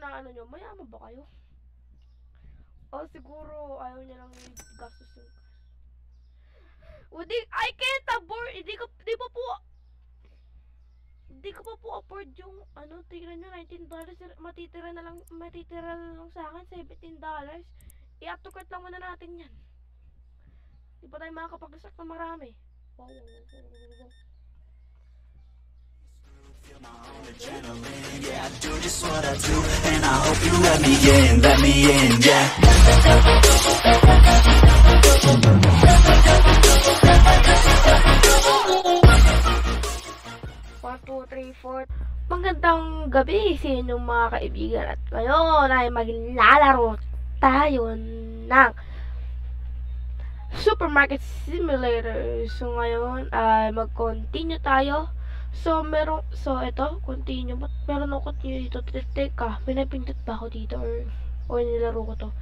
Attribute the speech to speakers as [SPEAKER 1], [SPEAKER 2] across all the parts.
[SPEAKER 1] inaano nyo? Mayaman ba kayo? O siguro ayaw niya lang gastos yung... I can't afford! Hindi ko pa po afford yung ano, tingnan nyo, $19. Matitira lang sa akin, $17. I-uptokat lang muna natin yan. Di pa tayo makakapag-resact na marami. Wow.
[SPEAKER 2] Feel my own adrenaline, yeah, I do just what I do, and I hope you let me in, yeah. 1, 2, 3, 4.
[SPEAKER 1] Magandang gabi sa inyong mga kaibigan at ngayon ay maglalaro tayo ng Supermarket Simulator. So ngayon ay mag-continue tayo. So ito, continue. But meron ako dito. Teka, may napindot ba ako dito or nilaro ko to?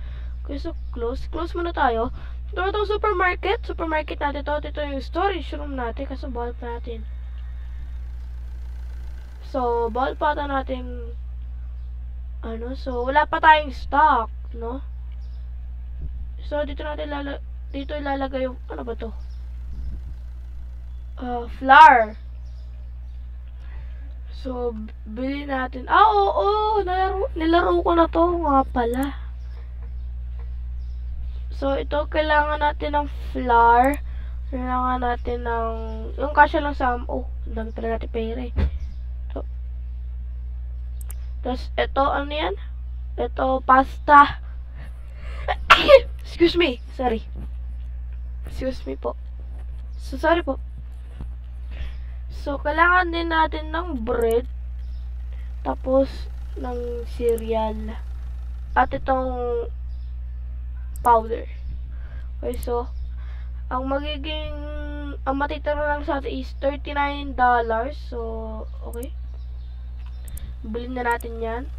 [SPEAKER 1] Okay, so close muna tayo. Ito itong supermarket natin to. Ito yung storage room natin kasi bawal pa natin. So, bawal pa natin ano, so wala pa tayong stock, no? So, dito ilalagay yung, ano ba to? Flour. So, bili natin. Oo, nilaro ko na to nga pala. So, ito, kailangan natin ng flour. Kailangan natin ng, yung kasya lang sa, dami pala natin pera eh. So, tapos, ito, ano yan? Ito, pasta. Excuse me. Sorry. Excuse me po. So, sorry po. So, kailangan din natin ng bread. Tapos, ng cereal. At itong powder. Okay, so, ang matitira lang sa atin is $39. So, okay. Bilhin na natin yan.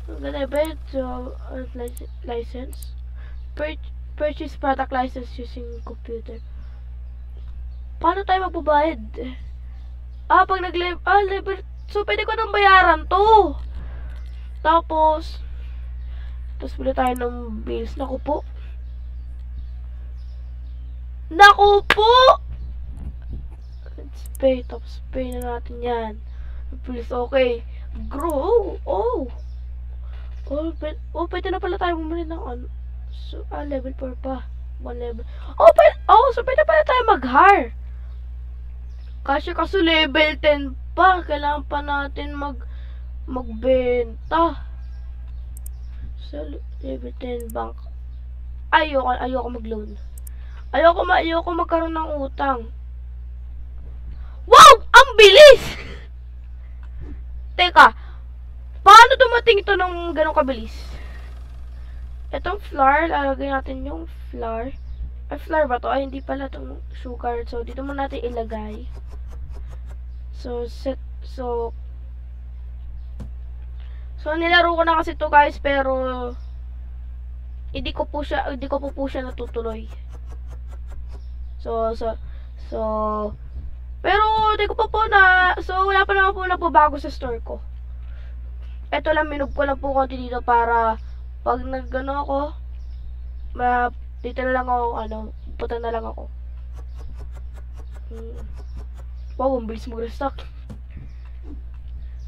[SPEAKER 1] Ganun, so, license. Purchase product license using computer. Paano tayo magbabayad? Pag level, so pwede ko nang bayaran to. Tapos bili tayo ng bills. Naku po. Let's pay. Tapos pay na natin yan. Bills, okay. Grow. Pwede na pala tayo bumili ng ano. So, level 4 pa. 1 level. So pwede pala tayo mag-hire. Kasi level 10 pa. Kailangan pa natin magbenta. So, level 10 bank. Ayoko mag-loan. Ayoko magkaroon ng utang. Wow! Ang bilis! Teka. Paano dumating ito ng ganong kabilis? Itong flour. Lalagay natin yung flour. Flour ba to? Hindi pala itong sugar. So, dito mo natin ilagay. So, nilaro ko na kasi to guys, pero hindi ko po siya natutuloy. Pero hindi ko pa po wala pa naman po bago sa store ko. Ito lang, minug ko lang po konti dito para pag nagano ako, dito na lang ako, pupunta na lang ako. Wow, ang bilis mag-restock.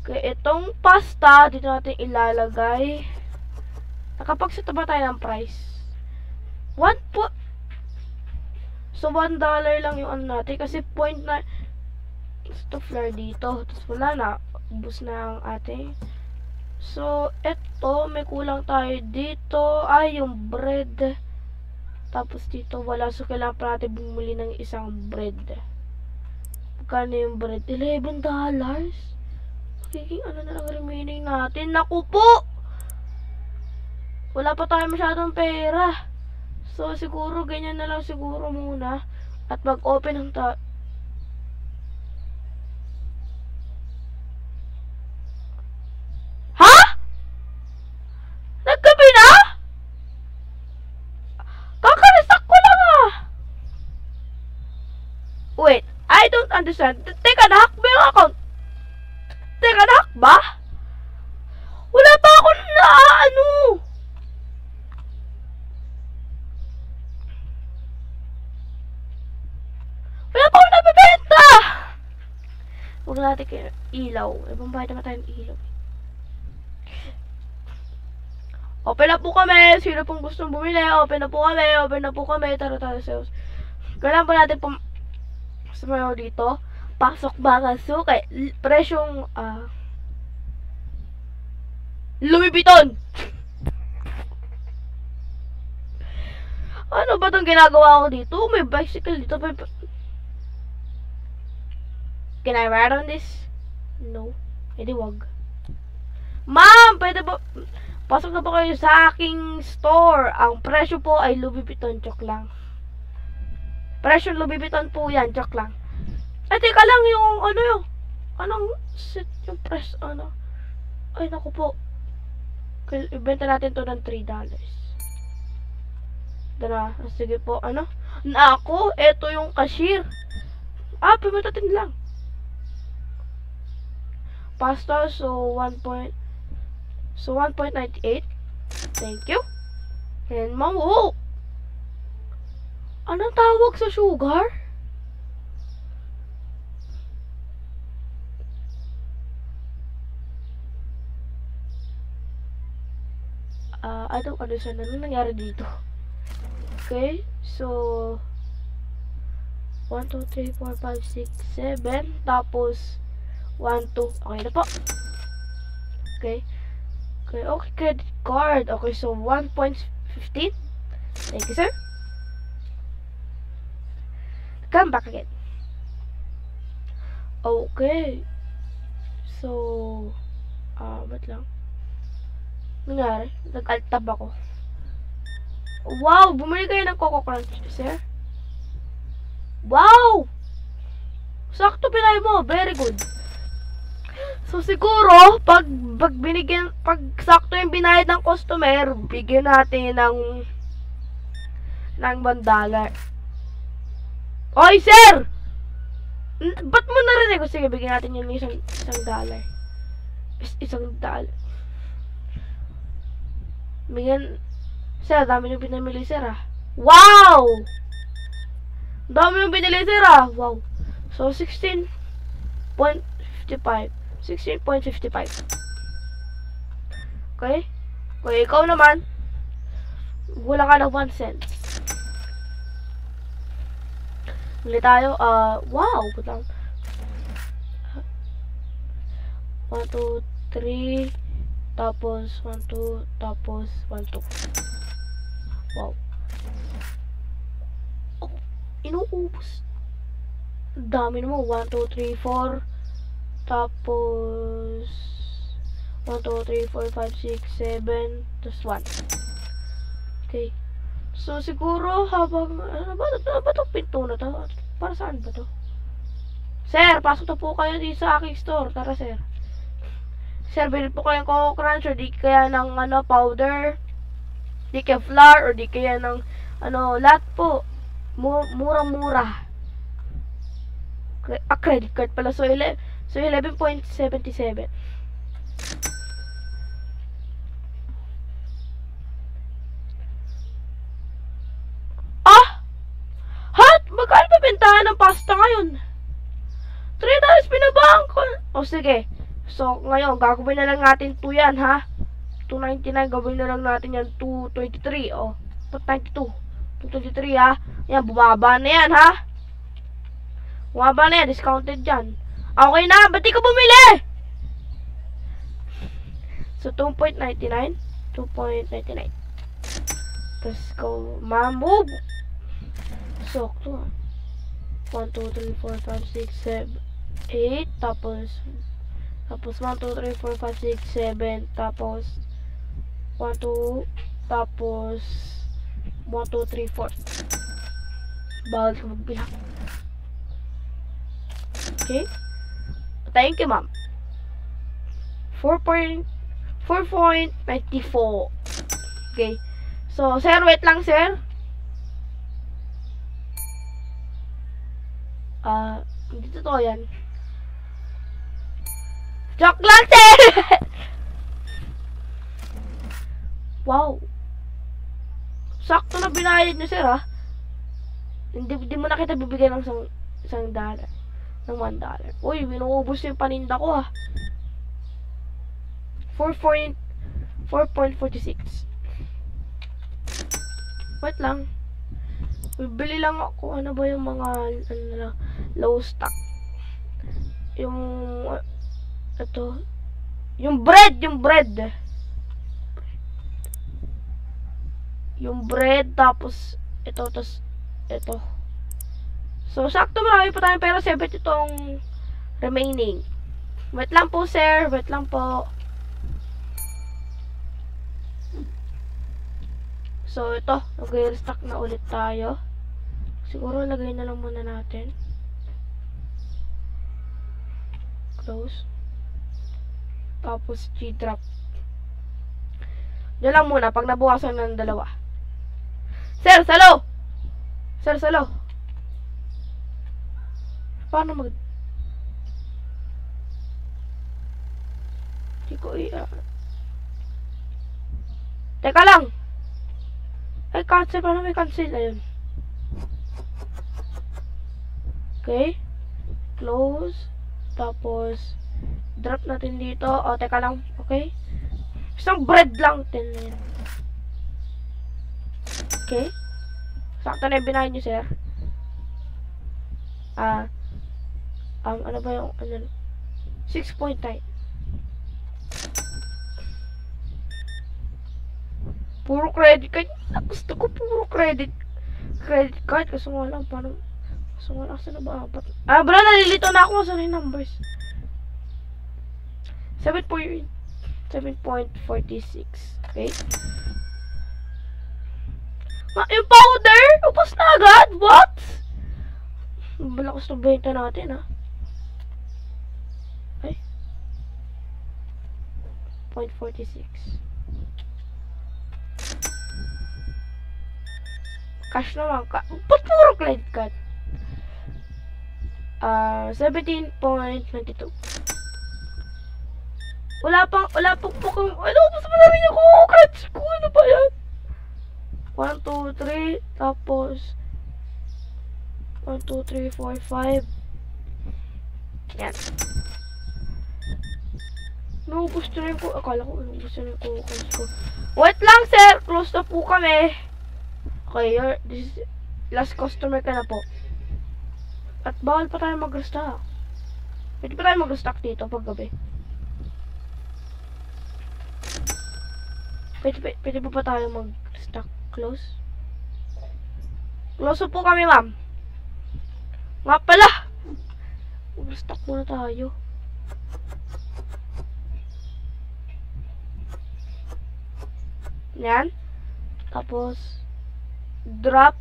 [SPEAKER 1] Okay, itong pasta, dito natin ilalagay. Nakapag-set ba tayo ng price? So, $1 lang yung ano natin. Kasi point na ito flour dito. Tapos wala na. Ubus na ang ating. So, ito, may kulang tayo dito. Yung bread. Tapos dito, wala. So, kailangan pa natin bumili ng isang bread. Magkano yung bread? $11. Magiging ano na lang remaining natin. Naku po! Wala pa tayo masyadong pera. So, siguro, ganyan na lang siguro muna. At mag-open ng Ha? Naggabi na? Kakarestock ko lang Wait, I don't understand. Teka, nahack ba yung account? Teka, nahack ba? Wala pa akong na ano? Wala pa ako nabibenta! Huwag natin kayo ilaw. Ibang bahay naman tayong ilaw. Open na po kami. Sino pong gustong bumili? Open na po kami. Open na po kami. Tara tayo sales. Kailangan pa natin sumayaw dito. Pasok mga suki. Presyong Louis Vuitton. Ano ba itong ginagawa ko dito? May bicycle dito. Can I ride on this? No. Hindi wag. Ma'am, pwede ba? Pasok na po kayo sa aking store. Ang presyo po ay Louis Vuitton. Joke lang. Presyo Louis Vuitton po yan. Joke lang. Ay, teka lang yung ano yun. Anong set yung press ano? Ay, naku po. Ibenta natin to ng $3. Dara, sige po, ano? Naku, eto yung cashier. Pimutatin lang. Pasta, so 1.98. Thank you. And ma'am, oh! Anong tawag sa sugar? I don't understand. Ano nangyari dito? Okay, so 1, 2, 3, 4, 5, 6, 7. Tapos 1, 2. Okay na po. Okay. Okay, credit card. Okay, so 1.15. Thank you, sir. Come back again. Okay. So, ba't lang? Nangyari? Nag-alt tab ako. Wow! Bumili kayo ng Coco Crunch, sir. Wow! Sakto pinay mo. Very good. So, siguro, pag sakto yung binayad ng customer, bigyan natin ng $1. Oy, sir! Ba't mo narinig? Sige, bigyan natin yung $1. $1. Bigyan, sir, dami yung pinamili, sir, Wow! Dami yung binili, sir, Wow. So, 16.55. 16.55. Okay? Okay, ikaw naman, wala ka ng 1 cent. Bili tayo, wow, lang. 1, 2, 3, tapos 1, 2, tapos 1, 2. Wow. Oh, inuubos. Dami naman. 1, 2, 3, 4. Tapos 1, 2, 3, 4, 5, 6, 7. Tapos 1. Okay. So, siguro habang, ano ba itong pinto na to? Para saan ba to? Sir, pasok na po kayo dito sa aking store. Tara, sir. Sir, bilhin po kayong Coco Crunch or di kaya ng powder, di kaya flour, or di kaya ng lahat po. Murang-mura. Credit card pala. So 11.77. Magkano pa bentahan ng pasta ngayon? $3 pinabangko. O sige. So, ngayon, gagawin na lang natin 2 yan, ha? $2.99, gawin na lang natin yan $2.23, $2.92. $2.23, ha? Yan, bumaba na yan, ha? Bumaba na yan, discounted dyan. Okay na, ba't di ka bumili? So, $2.99. $2.99. Tapos, go, move. So, 1, 2, 3, 4, 5, 6, 7, 8. Tapos 1, 2, 3, 4, 5, 6, 7. Tapos 1, 2. Tapos 1, 2, 3, 4. Bawal ka magbilang. Okay? Thank you, ma'am. 4.94. Okay. So, sir, wait lang, sir. Hindi totoo yan. Joke lang, sir! Wow. Sakto na binayad niyo, sir, ha? Hindi mo na kita bibigyan ng isang dollar. Ng $1. Uy, binuubos yung paninda ko, ha? 4.46. Wait lang. Bibili lang ako. Ano ba yung mga low stock? Yung ito. Yung bread. Yung bread. Tapos ito. Tapos ito. So, sakto marami pa tayong pera. 7 itong remaining. Wait lang po, sir. Wait lang po. So, ito. Nag-restock na ulit tayo. Siguro, lagay na lang muna natin. Close. Tapos, G-drop. Diyan lang muna. Pag nabukasan ng dalawa. Sir, salo! Sir, salo! Paano mag... Hindi ko Teka lang! Ay, cancel. Paano may cancel? Ayun. Okay. Close. Tapos, drop natin dito. O, teka lang. Okay. Isang bread lang. Okay. Sakto na yung binahin nyo, sir. Ano ba yung, 6.9. Puro credit card. Gusto ko puro credit card. Kasi nga lang, paano, kasi nga lang, saan na ba apat? Bro, nalilito na ako. Saan yung numbers? 7.46. Okay. Yung powder! Upos na agad! What? Malakas na benta natin, ha? Ay. 0.46. Cash naman ka. Ba't puro credit card? 17.22. Wala pang pukang. Ano, mas na rin ako. Credit ko. Ano ba yan? 1, 2, 3. Tapos 1, 2, 3, 4, 5. Yan. Naubos na rin ko. Akala ko naubos na rin ko. Wait lang, sir. Close na po kami. Okay, this is last customer ka na po. At bawal pa tayo mag-restock. Pwede pa tayo mag-restock dito pag gabi. Pwede pa tayo mag-restock. Close. Close po kami, ma'am. Nga pala. Mag-restock muna tayo. Yan. Tapos drop.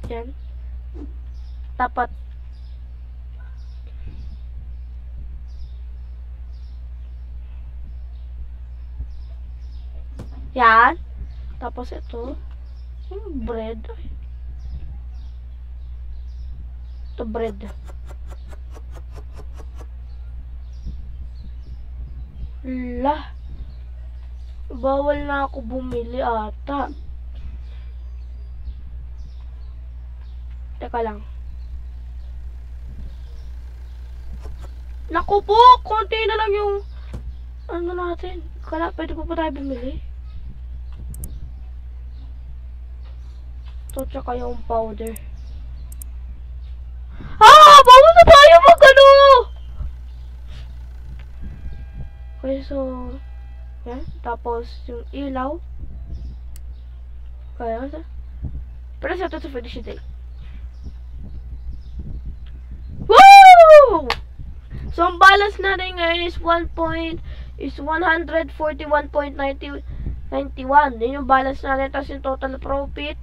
[SPEAKER 1] Yan. Tapat. Yan. Tapos ito. Yung bread. Ito bread. Lah. Bawal na ako bumili ata. Teka lang. Naku po, konti na lang yung ano natin. Kala, pwede pa tayo bumili. Ito, tsaka yung powder. Bawal na tayo mag-ano! Okay, so yan. Tapos, yung ilaw. Kaya, pero sa ito sa finish day. Woo! So, ang balance natin ngayon is 141.91. Yun yung balance natin. Tapos yung total profit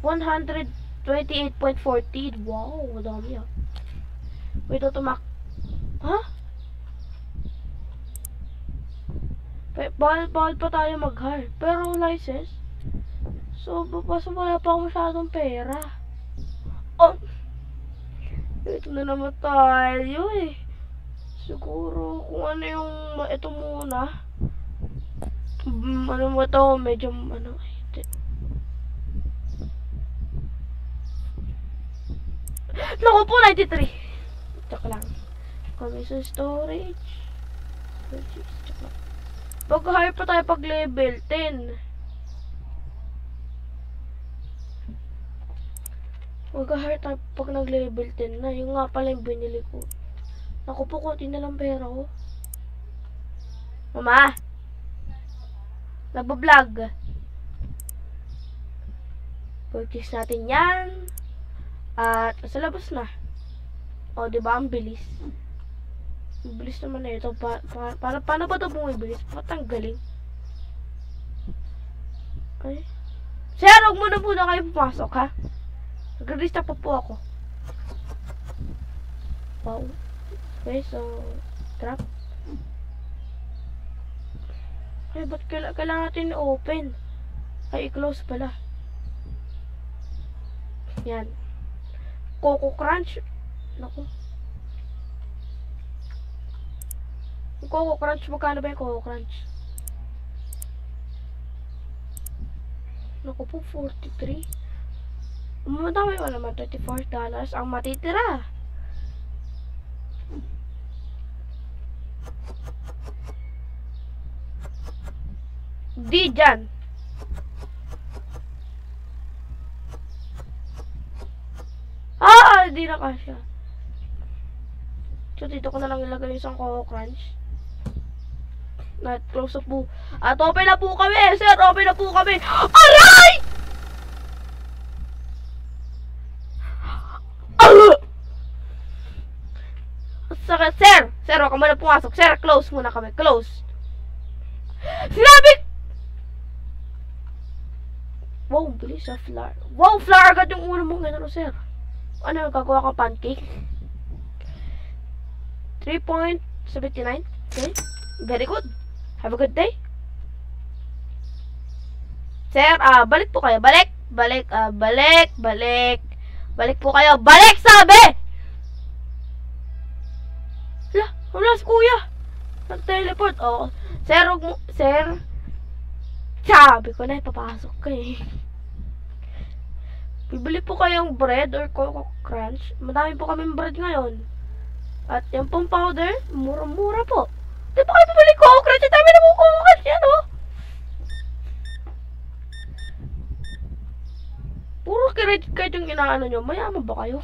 [SPEAKER 1] 128.40. Wow, madami ah. Wait, automatic. Bawal pa tayo mag-hire. Pero license. So, basta wala pa ako masyadong pera. Oh! Ito na naman tayo eh. Siguro kung ano yung ito muna. Ano mo to? Medyo, ano, ay, hindi. Naku po, 93. Check lang. Commission storage. Check lang. Pag-hire pa tayo pag level 10. Mag-hire tayo pag nag-level 10 na. Yung nga pala yung binili ko. Naku po, konti na lang pera ko. Mama! Nagbablog. Purchase natin yan. At sa labas na. O, diba? Ang bilis. Ang bilis naman na ito. Paano ba ito bumibilis? Patanggaling. Ay. Sir, huwag muna kayo pumasok, ha? Nag-restart pa po ako. Wow. Okay, so, trap. Ay, ba't kailangan natin open? Ay, i-close pala. Yan. Coco Crunch. Naku. Yung Coco Crunch, magkano ba yung Coco Crunch? Naku po, 43. Madami pa naman, $34 ang matitira. Di dyan. Di na kasya. So, dito ko na lang ilagay yung isang Coco Crunch. Close up po. At open na po kami, sir. Open na po kami. Aray! Sakit, sir. Sir, huwag ka muna pumasok. Sir, close muna kami. Close. Sinabi! Wow, bilis sa flour. Wow, flour agad yung ulo mong ganun, sir. Ano, gagawa ka pancake? 3.79. Okay. Very good. Have a good day. Sir, balik po kayo. Balik. Balik po kayo. Balik, sabi! Wala si kuya. Nag-teleport. Oh. Sir, sir. Sabi ko na, ipapasok ka eh. Bibili po kayong bread or Coco Crunch. Madami po kaming bread ngayon. At yung pong powder, mura-mura po. Di ba kayo bibili Coco Crunch? Dami na po Coco Crunch yan, oh. Puro credit card yung inaano nyo. Mayaman ba kayo?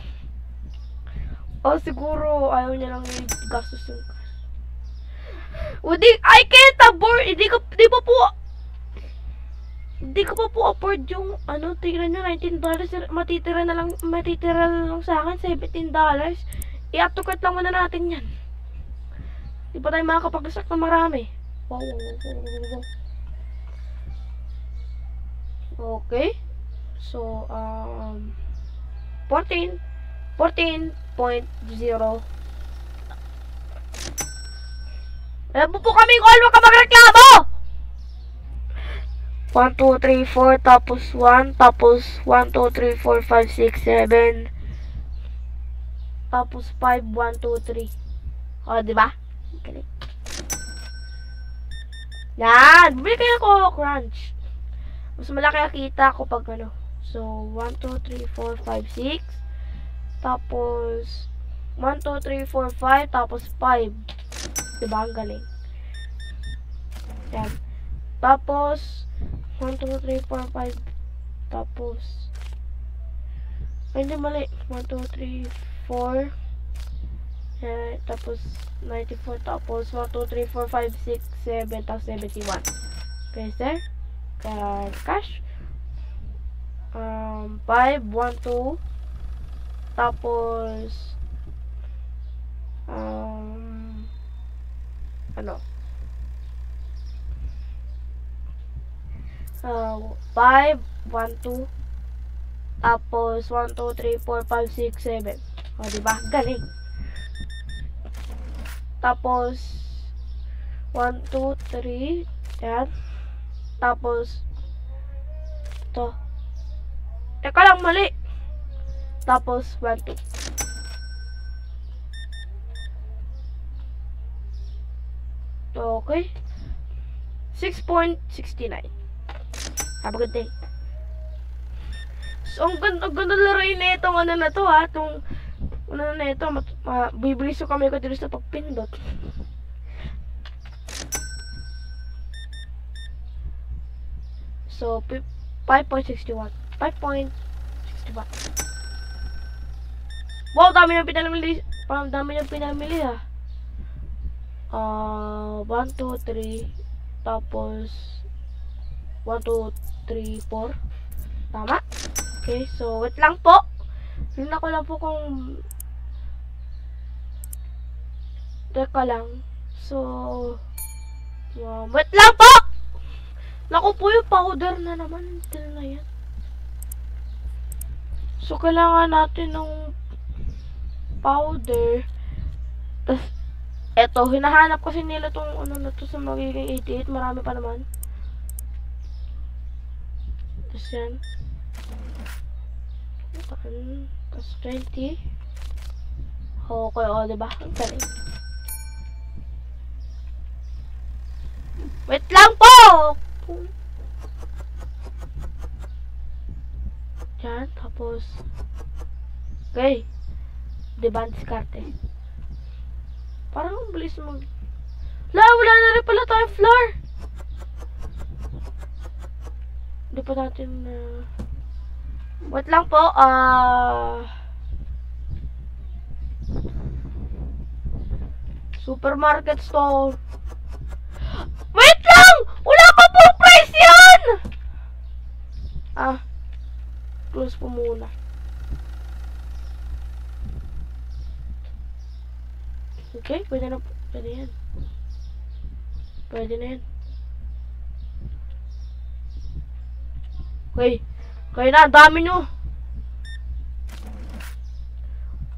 [SPEAKER 1] O siguro ayaw niya lang gastos yung cash. I can't afford. Hindi ko pa po afford yung ano, tingnan nyo, $19. Matitira na lang sa akin $17. I-uptokat lang muna natin yan. Di pa tayo makakapag-resact na marami. Wow. Okay. So, 14.0. Alam mo po kami kung ano ka magreklamo! 1, 2, 3, 4, tapos 1, tapos 1, 2, 3, 4, 5, 6, 7, tapos 5, 1, 2, 3. O, diba? Okay. Yan! Bumili kayo ko Crunch. Mas malaki ang kita ko pag ano. So, 1, 2, 3, 4, 5, 6. Tapos, 1, 2, 3, 4, 5. Tapos, 5. Diba? Ang galing. Yan. Tapos, 1, 2, 3, 4, 5. Tapos, ay, hindi mali. 1, 2, 3, 4. Yan. Tapos, 94. Tapos, 1, 2, 3, 4, 5, 6, 7. Tapos, 71. Okay, sir? Cash. 5, 1, 2. Tapos, ano? 5, 1, 2. Tapos, 1, 2, 3, 4, 5, 6, 7. O, diba? Galing. Tapos, 1, 2, 3. Yan. Tapos, ito. Teka lang, mali. Tapos, 1, 2. Okay. 6.69. Have a good day. So, ang ganda laruin na itong ano na to ha. Itong, ano na ito, bibilis ko kami ko dito sa pagpindot. So, 5.61. 5.61. Wow, dami nang pinamili. Dami nang pinamili ha. 1, 2, 3. Tapos, 1, 2, 3, 4. Tama? Okay, so, wait lang po. Tingnan ko lang po kung... Teka lang. So, wait lang po! Naku po, yung powder na naman. Until na yan. So, kailangan natin ng powder. Tapos, eto, hinahanap kasi nila tong ano na to sa magiging 88. Marami pa naman. Tapos yan. Tapos 20. Okay, o, diba? Ang galing. Wait lang po! Yan, tapos okay. Diba, diskarte. Parang ang bilis mag... wala na rin pala tayong floor! Hindi pa natin wait lang po, supermarket store. Wait lang! Wala pa po price yan! Close po muna. Okay, pwede na po. Pwede yan. Pwede na yan. Okay. Kaya na, ang dami nyo.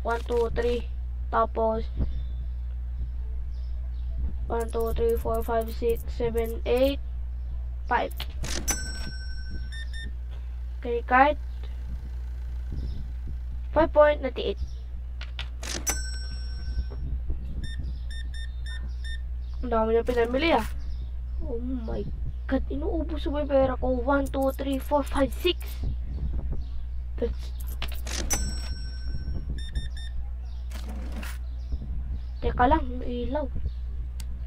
[SPEAKER 1] 1, 2, 3. Tapos 1, 2, 3, 4, 5, 6, 7, 8, 5. Okay, card. 5.98. Ang dami na pinamili ah. Oh my God, inuubos ko yung pera ko. 1, 2, 3, 4, 5, 6. That's... Teka lang, may ilaw.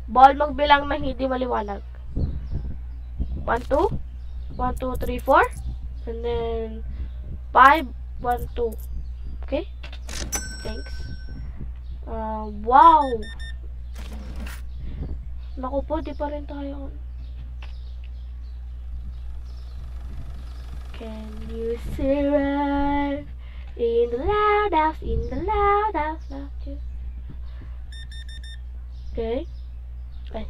[SPEAKER 1] Bawal magbilang na hindi maliwanag. 1, 2. 1, 2, 3, 4. And then 5, 1, 2. Okay? Thanks. Wow! Naku po, di pa rin tayo. Can you survive in the loud house, in the loud house, not you? Okay. Ay.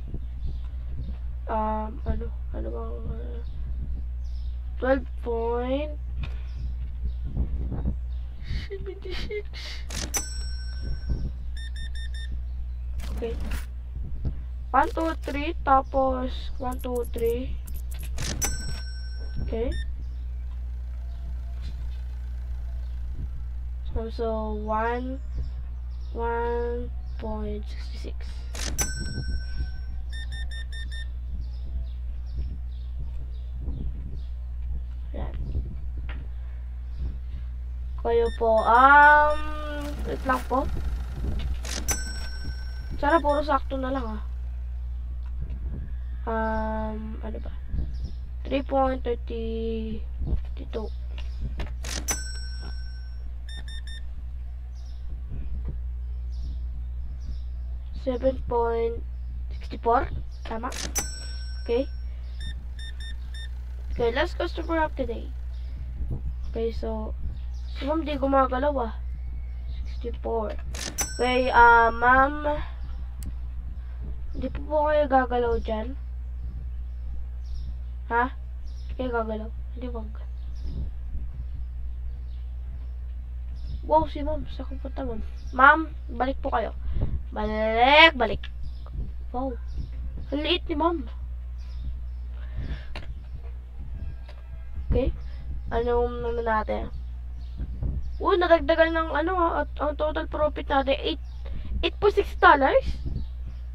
[SPEAKER 1] Ano bang 12.76. Okay. 1, 2, 3, tapos 1, 2, 3. Okay. So 1.66. Yan. Kayo po, wait lang po. Sana puro sakto na lang ano ba? 3.32. 7.64. Tama? Okay. Okay, last customer of the day. Okay, so ma'am di gumagalaw 64. Okay, ma'am, di po kayo gagalaw dyan? Ha? Kayo gagalaw? Hindi, wag. Wow, si ma'am. Sa kumpunta, ma'am. Ma'am, balik po kayo. Balik. Wow. Ang liit ni ma'am. Okay. Anong natin? Nadagdagan ng at ang total profit natin, $8.6.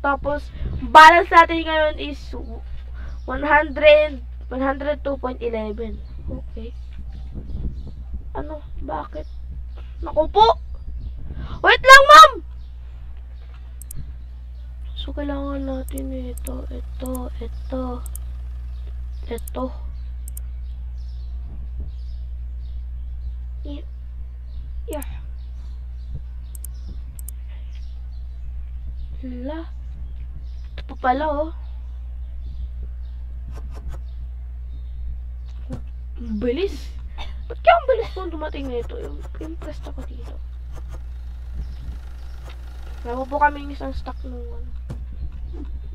[SPEAKER 1] Tapos, balance natin ngayon is 102.11. Okay. Ano? Bakit? Naku po! Wait lang, ma'am! So, kailangan natin ito. Yeah. Hala. Ito pa pala, oh. Ang bilis. Ba't kaya ang bilis po dumating nito? Impressed ako dito. Wala po kami isang stock nung ano.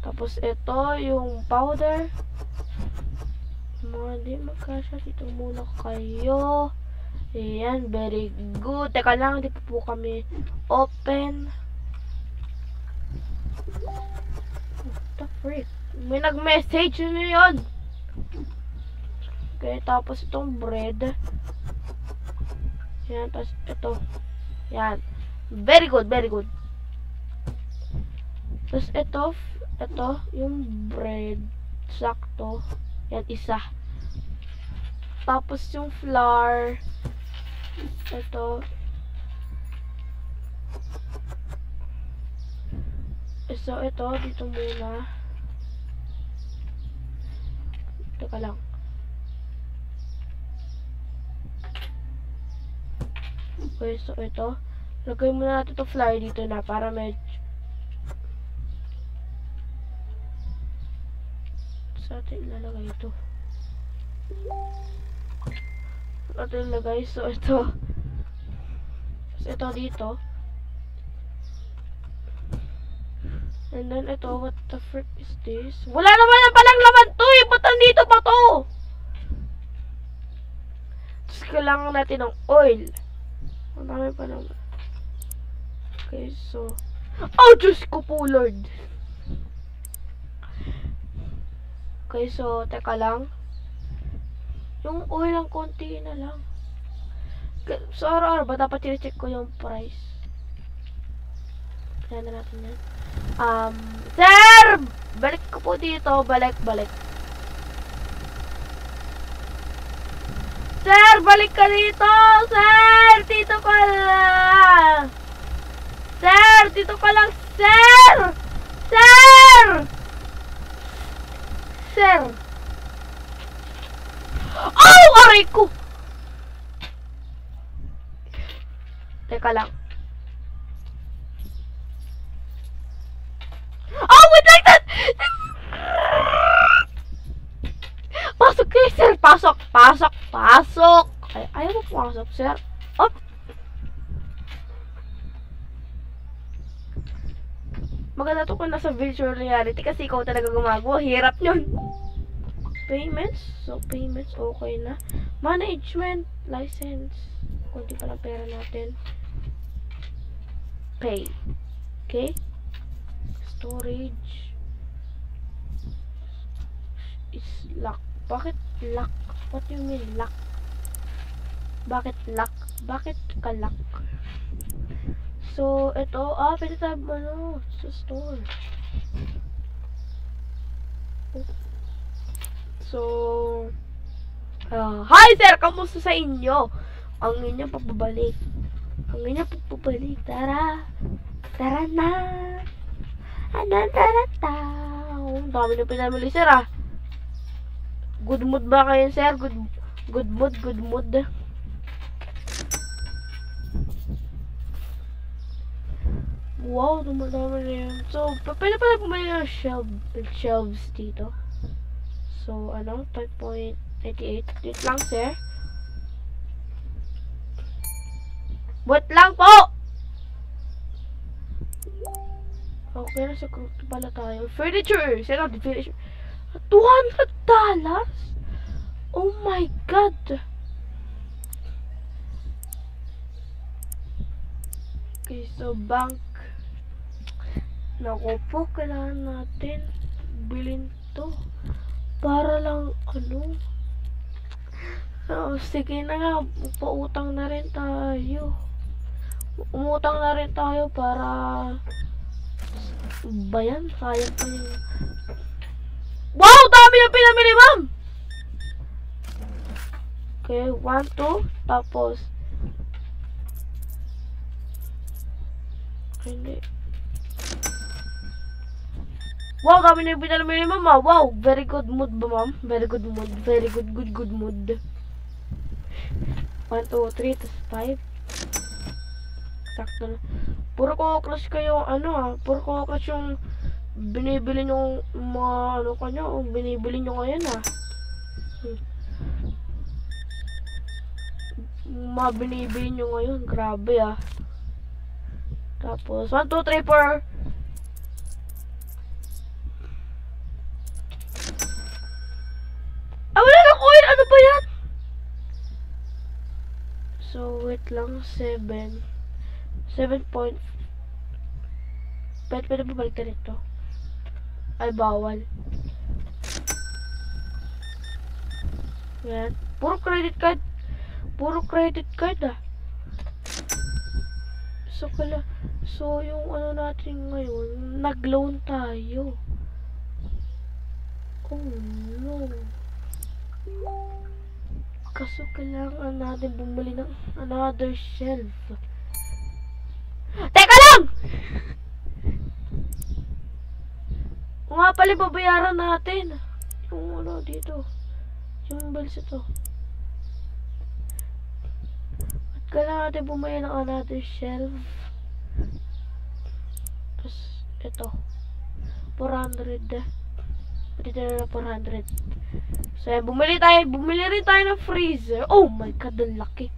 [SPEAKER 1] Tapos ito, yung powder. Mga di magkasya. Dito muna kayo. Ayan, very good. Teka lang, di pa po kami open. What the frick? May nag-message na yun. Okay, tapos itong bread. Yan, tapos ito. Yan. Very good, very good. Tapos ito, yung bread. Sakto. Yan, isa. Tapos yung flour. Ito. So, ito, dito muna. Teka lang. Okay, so ito. Lagay muna natin itong flour dito na para medyo sa atin ilalagay ito. Ito ilagay. So, ito. So, ito dito. And then, ito. What the frick is this? Wala naman na palang laman to eh! Ba't nandito pa to? Tapos, kailangan natin ng oil. Ang dami pa naman. Okay, so. Oh, Diyos ko po, Lord. Okay, so, teka lang. Yung oil ang konti na lang. So, araw-araw ba dapat i-check ko yung price? Kaya na natin yan. Sir! Balik ko po dito. Balik. Sir! Balik ka dito! Sir! Dito ka lang! Sir! Dito ka lang! Sir! Sir! Sir! Oh! Aray ko! Teka lang. Oh! Wait like that! Pasok kayo, sir! Pasok! Ay, ayaw mo pumasok, sir. Oh! Maganda to kung nasa virtual reality kasi ikaw talaga gumagawa. Hirap yun. Payments? So, payments, okay na. Management, license. Kunti pa lang pera natin. Pay. Okay? Storage. Is lock. Bakit lock? What do you mean lock? Bakit lock? Bakit ka lock? So, ito, pwede tayo, sa store. So, hi sir! Kamusta sa inyo? Ang inyong papabalik. Tara. Tara na. Tara. Ang dami na pinamili, sir, ah. Good mood ba kayo, sir? Good mood. Wow, dumadami na yan. So, pwede pala bumili ng shelves dito. So, 5.88. Wait lang, sir. Wait lang po! Okay, nasa group pala tayo. Furniture! Sino ang furniture? $200? Oh my God! Okay, so bank. Naku po, kailangan natin bilhin to. Para lang, sige na nga, pautang na rin tayo. Umutang na rin tayo para bayan, sayang pa yung Wow! Dami na pinamili, ma'am! Okay, 1, 2. Tapos, hindi. Wow, dami na yung pinamili, ma'am, ah. Wow, very good mood ba, ma'am? Very good mood. Very good mood. 1, 2, 3, tapos 5. Sakto na. Puro ko clash kayo, puro ko clash yung binibili nyo mga binibili nyo ngayon, mga binibili nyo ngayon, grabe, Tapos, 1, 2, 3, 4. Wala na coin! Ano ba yan? So, wait lang, 7. 7 point. Pwede ba balik ito? Ay, bawal. Yan. Puro credit card, So, yung natin ngayon, nag-loan tayo. Oh, no. Kaso kailangan natin bumili ng another shelf. Teka lang! Kung nga pala babayaran natin. Yung dito. Yung bills ito. At kailangan natin bumili ng another shelf. Tapos, ito. 400. Dito na 400. So, bumili rin tayo ng freezer. Oh my god, ang laki.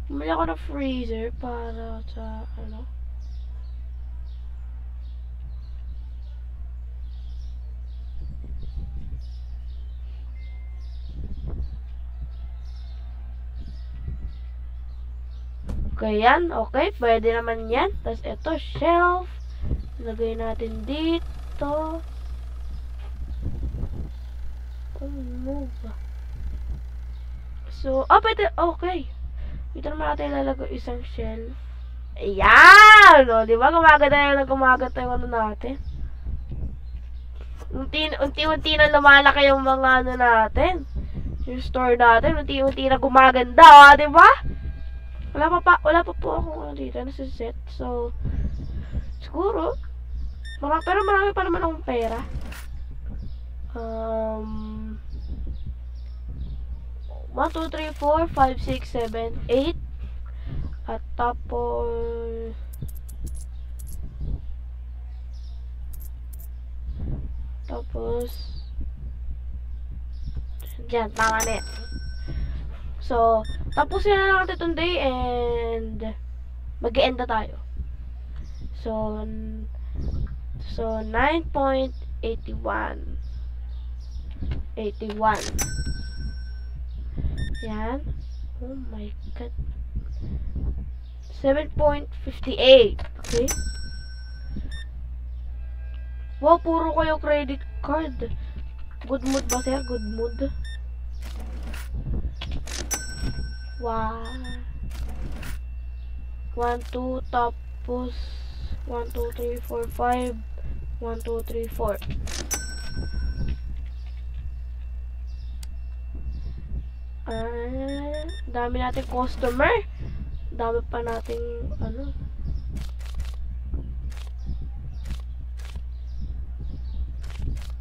[SPEAKER 1] Bumili ako ng freezer para sa, Okay, yan. Okay, pwede naman yan. Tapos, ito, shelf. Lagay natin dito. Move. So, pwede. Okay. Dito naman natin ilalagay isang shelf. Ayan! O, diba? Gumaganda yung natin. Unti-unti na lumalaki yung mga natin. Yung store natin. Unti-unti na gumaganda. O, diba? Wala pa po akong dito. Nasa set. So, siguro, pero marami pa naman akong pera. 1, 2, 3, 4, 5, 6, 7, 8. At tapos dyan, tama na yan. So, tapusin na lang natin itong day and mag-e-end na tayo. So 9.81 yan. Oh my god. 7.58. Okay. Wow, puro kayo credit card. Good mood ba, sir? Good mood. Wow. 1, 2, tapos 1, 2, 3, 4, 5. 1, 2, 3, 4. Dami natin customer. Dami pa nating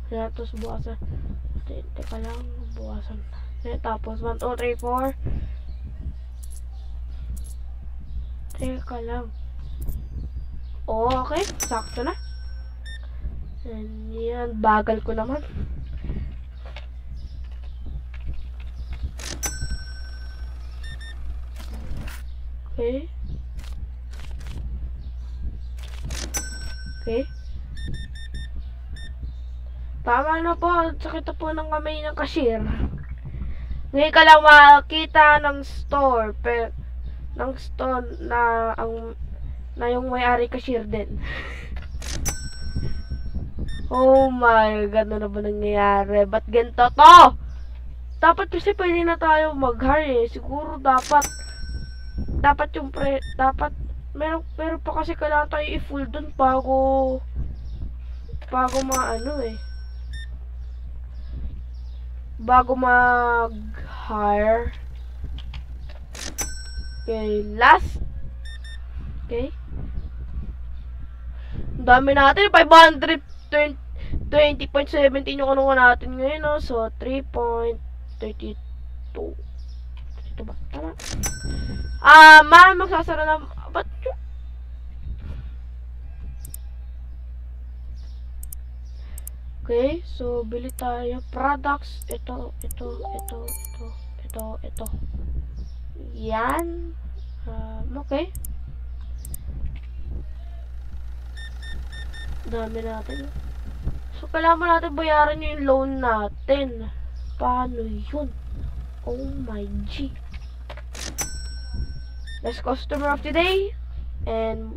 [SPEAKER 1] Kaya tapos buwasan. Teka lang, buwasan. Tapos 1, 2, 3, 4. Teka lang. Okay, sakto na. Yan, bagal ko naman. Okay. Okay. Tama na po. Sakit na po ng kamay ng cashier. Ngayon ka lang makakita ng store. Ng store na yung may-ari cashier din. Oh my god, ano na ba nangyayari? Ba't ganito to? Dapat kasi pwede na tayo mag-hire. Siguro dapat yung meron pa kasi kailangan tayo i-full dun bago bago bago mag-hire. Okay, last. Okay. Ang dami natin, 520.17 yung ano natin ngayon, no? So, 3.32. Ito ba? Tama? Magsasara na, ba't yun? Okay, so, bili tayo. Products, ito. Yan. Okay. Dami natin. So, kailangan natin bayaran yung loan natin. Paano yun? Oh my G. Last customer of the day. And